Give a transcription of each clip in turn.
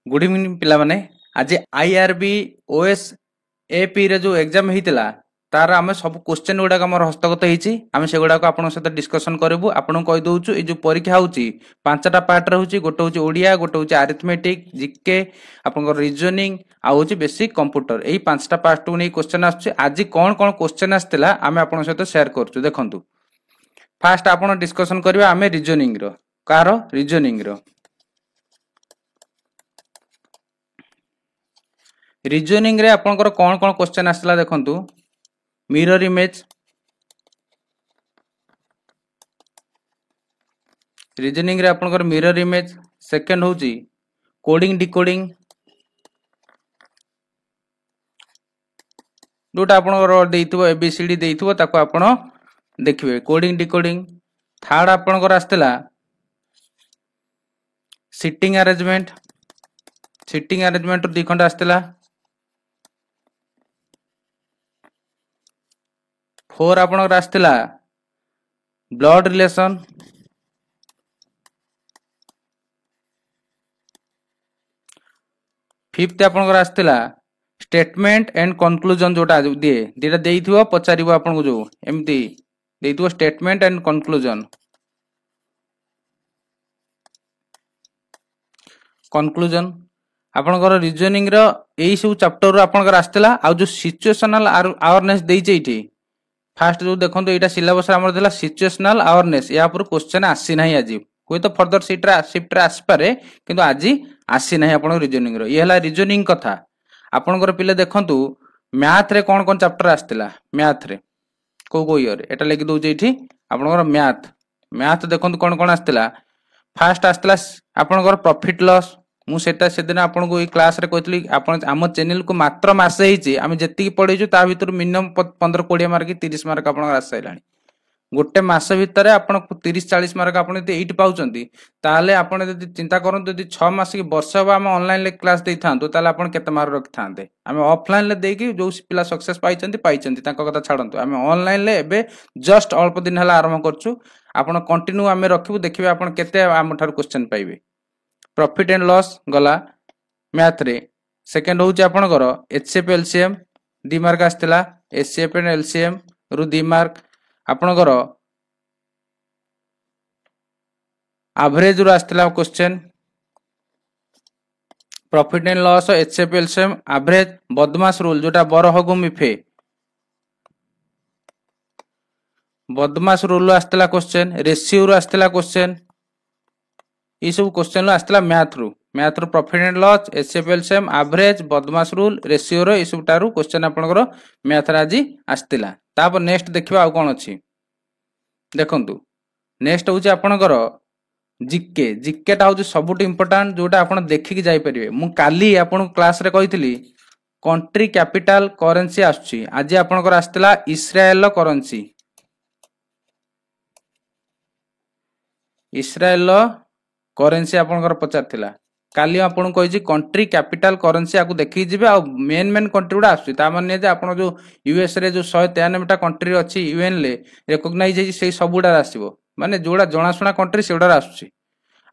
Good evening पिला माने आज आईआरबी ओएस एपी रे जो एग्जाम हेतिला तार आमे सब क्वेश्चन गुडा हमर हस्तगत हेछि आमे से गुडा को आपन सहित डिस्कशन करबु आपन कहि दउछु ए जो परीक्षा होछि पांचटा पार्ट रे होछि गोटे होछि ओडिया गोटे होछि अरिथमेटिक जीके आपन रीजनिंग आ होछि बेसिक कंप्यूटर एही पांचटा पार्ट नै क्वेश्चन आछै आज कोन कोन क्वेश्चन आस्तिला आमे आपन सहित शेयर करछु देखंतु फास्ट आपन डिस्कशन करबा आमे रीजनिंग रो कार रीजनिंग रो रीजनिंग रे आपनकर कोन कोन क्वेश्चन आसला देखंतु मिरर इमेज रीजनिंग रे आपनकर मिरर इमेज सेकंड होची कोडिंग डिकोडिंग जोटा आपनकर देइतबो एबीसीडी देइतबो ताको आपण देखिबे कोडिंग डिकोडिंग थर्ड आपनकर आस्तला सिटिंग अरेंजमेंट दी खंड आस्तला फोर आपनकर आस्तला ब्लड रिलेशन फिफ्थ आपनकर आस्तला स्टेटमेंट एंड कंक्लूजन जोटा दिए दिटा देइथिबो पचारिबो आपन को जो एम्ति देइथिबो स्टेटमेंट एंड कंक्लूजन आपनकर रीजनिंग रो एई सब चैप्टर रो आपनकर आस्तला आ जो सिचुएशनल अवेयरनेस देइचे इठी फास्ट जो देखंतु एटा सिलेबस हमर देला सिचुएशनल अवेयरनेस या पर क्वेश्चन आसी नाही आजी कोइ तो फर्दर शिफ्ट रे आसी पारे किंतु आजी आसी नाही आपन रीजनिंग रो ये हला रीजनिंग कथा आपनकर पिले देखंतु मैथ रे कोन कोन चैप्टर आस्तिला मैथ रे को ईयर एटा लेखि दउ जेठी आपनकर मैथ देखंतु कोन कोन आस्तिला फास्ट आस्तिला आपनकर प्रॉफिट लॉस मु सेटा सेदिन आपन को ई क्लास रे कहतली आपन हम चैनल को मात्र मासे हिची आमे जति पढिजु ता भीतर मिनिमम 15 20 मार्क 30 मार्क आपन आसाइलानी गोटे मास भितर आपन 30 40 मार्क आपन यदि 8 पाउचंती ताले आपन यदि चिंता करन यदि 6 मास की वर्ष बा हम ऑनलाइन ले क्लास देई थांतो ताले आपन केते मार्क रख थांते आमे ऑफलाइन ले देकी जो पिला सक्सेस पाइचंती तांको कथा छाडंतो आमे ऑनलाइन ले एबे जस्ट अल्प दिन हला आरंभ करछु आपन कंटिन्यू आमे रखिबु देखिबे आपन केते आम ठार क्वेश्चन पाइबे प्रॉफिट एंड लॉस गला मैथ रे सेकंड होउची आपन कर एचसीएफ एलसीएम दी मार्क आस्तिला एचसीएफ एंड एलसीएम रु दी मार्क आपन कर एवरेज रु आस्तिला question profit and loss HCF LCM average बदमाश रूल जोटा बर हगु मिफे बदमाश रूल आस्तिला क्वेश्चन रेशियो रु आस्तिला क्वेश्चन ई सब क्वेश्चन आस्तिला मैथ रु profit and loss HCF LCM average बदमाश रूल रेशियो रो ई सब टारु क्वेश्चन आपनकर मैथ रा जी आस्तिला तापर नेक्स्ट देखिबा आ कोन अछि देखंतु नेक्स्ट होची आपनकर जीके टा होची सबुट इंपोर्टेंट जोटा आपण देखि कि जाई परिबे मु काली आपण क्लास रे कहितली कंट्री कैपिटल करेंसी आछी आज आपनकर आस्तिला इस्राएल करेंसी इस्राएल करेंसी आपनकर पचारथिला काली आपण कहिजी कंट्री कैपिटल करेंसी आकु देखि जिबे आ मेन कंट्री गुडा आछी ता माने जे आपण जो यूएस रे जो 193 टा कंट्री अछि यूएन ले रिकॉग्नाइज हे से सबुडा आसीबो माने जोडा जणासुना कंट्री सेडा आछी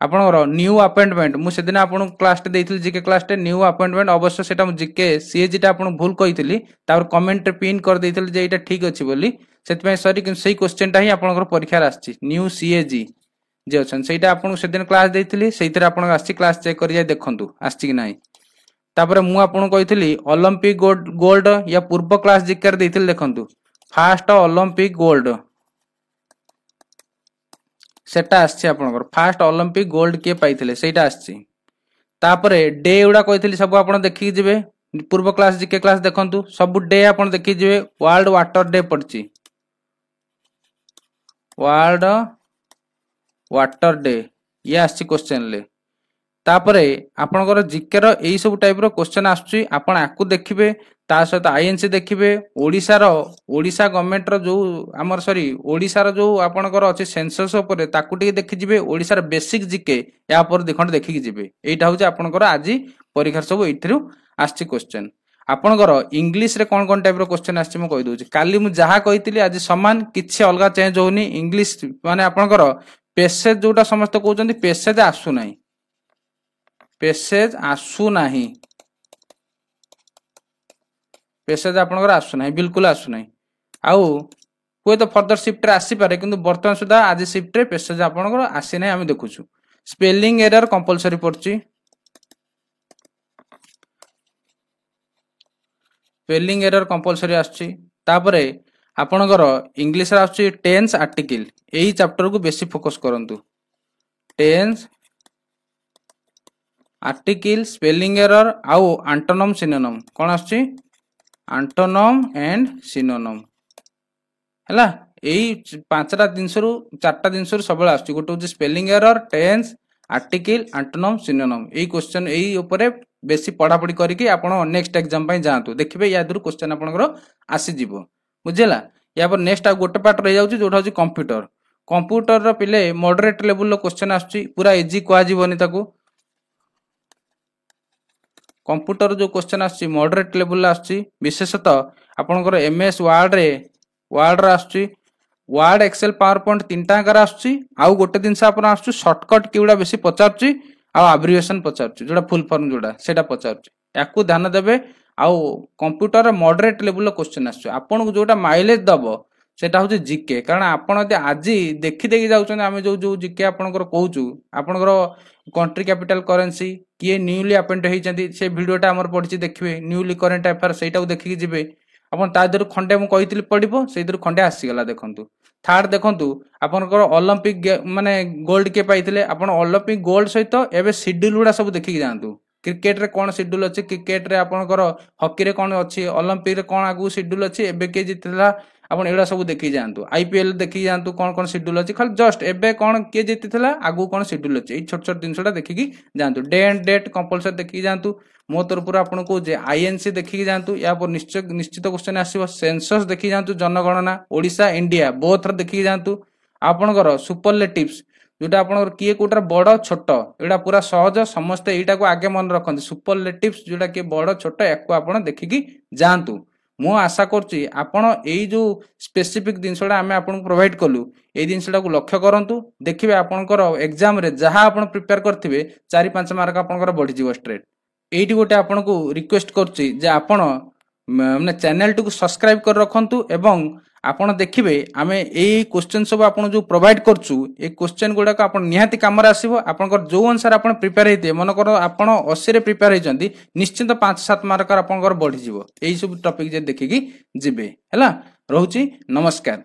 आपनकर न्यू अपॉइंटमेंट मु सेदिन आपण क्लास टे देइथिल जीके क्लास टे न्यू अपॉइंटमेंट अवश्य सेटा मु जीके सीएजी टा आपण भूल कहितली तापर कमेंट रे पिन कर देइथिल जे एटा ठीक अछि बोली सेतमे सॉरी कि सही क्वेश्चन टा ही आपनकर परीक्षा रा आछी न्यू सीएजी जे अछन सेटा आपन सेदिन क्लास देइथिली सेइतरे आपन आछि क्लास चेक करि जाय देखंतु आछि कि नाही तापर मु आपन कहितली ओलंपिक गोल्ड या पूर्व क्लास जिकर देइथिल देखंतु फास्ट ओलंपिक गोल्ड सेटा आछि आपनकर फास्ट ओलंपिक गोल्ड के पाइथिले सेटा आछि तापर डे उडा कहितली सब आपन देखि जिवे पूर्व क्लास जिके क्लास देखंतु सब डे आपन देखि जिवे वर्ल्ड वाटर डे पड़ची वर्ल्ड वाटर डे ये आछि क्वेश्चन ले तापरे आपनकर जीके रो एई सब टाइप रो क्वेश्चन आछी आपण आकु देखिबे ता सहित आईएनसी देखिबे ओडिसा गवर्नमेंट रो जो हमर सॉरी ओडिसा रो जो आपनकर अछि सेंसस ऊपर ताकु टी देखि जिबे ओडिसा रो बेसिक जीके या पर देखंड देखि जिबे एटा होची आपनकर आजि परीक्षा सब एथिरु आछि क्वेश्चन आपनकर इंग्लिश रे कोन कोन टाइप रो क्वेश्चन आछि म कहि दोछि काली मु जहा कहितली आज समान किछि अलगा चेंज होनी इंग्लिश माने आपनकर पेसेज जोटा समस्त कहउचंदी पेसेज आसु नाही पेसेज आसु नाही, पेसेज आपनकर आसु नाही, बिल्कुल आसु नाही। आउ कोई तो फर्दर शिफ्ट रे आसी पारे किंतु वर्तमान सुधा आज शिफ्ट रे पेसेज आपनकर आसी नाही हम देखुछु। स्पेलिंग एरर कंपलसरी पड़ची, स्पेलिंग एरर कंपलसरी आछी। तापरे आपनकर इंग्लिश रे आछी टेंस आर्टिकल, एही चैप्टर को बेसी फोकस करंतु। टेंस आर्टिकल, स्पेलिंग एरर आउ एंटोनिम सिनोनिम कोन आछी, एंटोनिम एंड सिनोनिम हैला। एही पांचटा जिंसरु चारटा जिंसरु सबले आछी, गोटे होची spelling error, tense, article, antonym, synonym. एही क्वेश्चन एही ऊपर बेसी पढ़ा पढ़ी करिकि आपण नेक्स्ट एग्जाम पई जांतु, देखिबे या दरु क्वेश्चन आपनकर आसी जिवो, बुझिला। या पर नेक्स्ट आ गोटे पार्ट रह जाउची जोटा होची कंप्यूटर। कंप्यूटर रो पिले मॉडरेट लेवल रो क्वेश्चन आछी, पूरा इजी कोआ जीवनी ताकू। कंप्यूटर जो क्वेश्चन आछी मॉडरेट लेवल आछी, विशेषतः आपनकर एमएस वर्ड रे आछी, वर्ड एक्सेल पावर पॉइंट तीनटा आकार आछी। आउ गोटे दिनसा आपन आछी शॉर्टकट किउडा बेसी पचारची, आउ एब्रिविएशन पचारची, जोडा फुल फॉर्म जोडा सेटा पचारची। याकू ध्यान देबे। आउ कंप्यूटर मॉडरेट लेवल क्वेश्चन आछी, आपन को जोटा माइलेज दबो सेटा होची जीके। कारण आपन यदि आज देखि देखि जाउछन, आमे जो जीके आपनकर कहूचू, आपनकर कंट्री कैपिटल करेंसी किए न्यूली अपॉइंट होइचंती से वीडियोटा हमर पढिची देखिबे, न्यूली करंट अफेयर सेटाକୁ देखिकि जिबे अपन ता दरु खंडे मु कहितली पढिबो, सेई दरु खंडे आसी गला। देखंतु थर्ड देखंतु आपनकर ओलंपिक माने गोल्ड के पाइथिले, अपन ओलंपिक गोल्ड सहित एबे शेड्यूल गुडा सब देखिकि जानतु। क्रिकेट रे कोन शेड्यूल अछि, क्रिकेट रे आपनकर हॉकी रे कोन अछि, ओलंपिक रे कोन आगु शेड्यूल अछि, एबे के जितला अपन एडा सब देखि जानतु। आईपीएल देखि जानतु कोन कोन शेड्यूल अछि, खाली जस्ट एबे कोन के जितिथिला आगु कोन शेड्यूल अछि, ए छोट छोट दिनसटा देखिकि जानतु। डे एंड डेट कंपलसरी देखिकि जानतु। मो तरफुर आपन को जे आईएनसी देखिकि जानतु। या पर निश्चित क्वेश्चन आसीबो सेंसस देखिकि जानतु, जनगणना ओडिसा इंडिया बोथ देखिकि जानतु। आपनकर सुपरलेटिव्स जोटा आपनकर किए कोटर बड़ छोट, एडा पूरा सहज, समस्त एटा को आगे मन रखंती। सुपरलेटिव्स जोटा के बड़ छोट याको आपन देखिकि जानतु। मु आशा करछि आपण एई जो स्पेसिफिक जिनसडा आमे आपन प्रोवाइड कलु, एई जिनसडा को लक्ष्य करंतु। देखिबे आपनकर एग्जाम रे जहा आपन प्रिपेयर करथिबे 4-5 मार्क आपनकर बढ़ी जीवो स्ट्रेट। एइटी गोटे आपन को रिक्वेस्ट करछि जे आपण माने चैनल टू सब्सक्राइब कर रखंतु, एवं आपण देखिबे आमे एई क्वेश्चन सब आपण जो प्रोवाइड करछु, ए क्वेश्चन गुडा को आपण निहाती काम रे आसीबो। आपनकर जो अनुसार आपण प्रिपेयर हेते, मन कर आपण 80 रे प्रिपेयर हेचंती, निश्चित 5-7 मार्क आपनकर बढ़ी जीवो। एई सब टॉपिक जे देखिकि जिबे हैला। रहउची नमस्कार।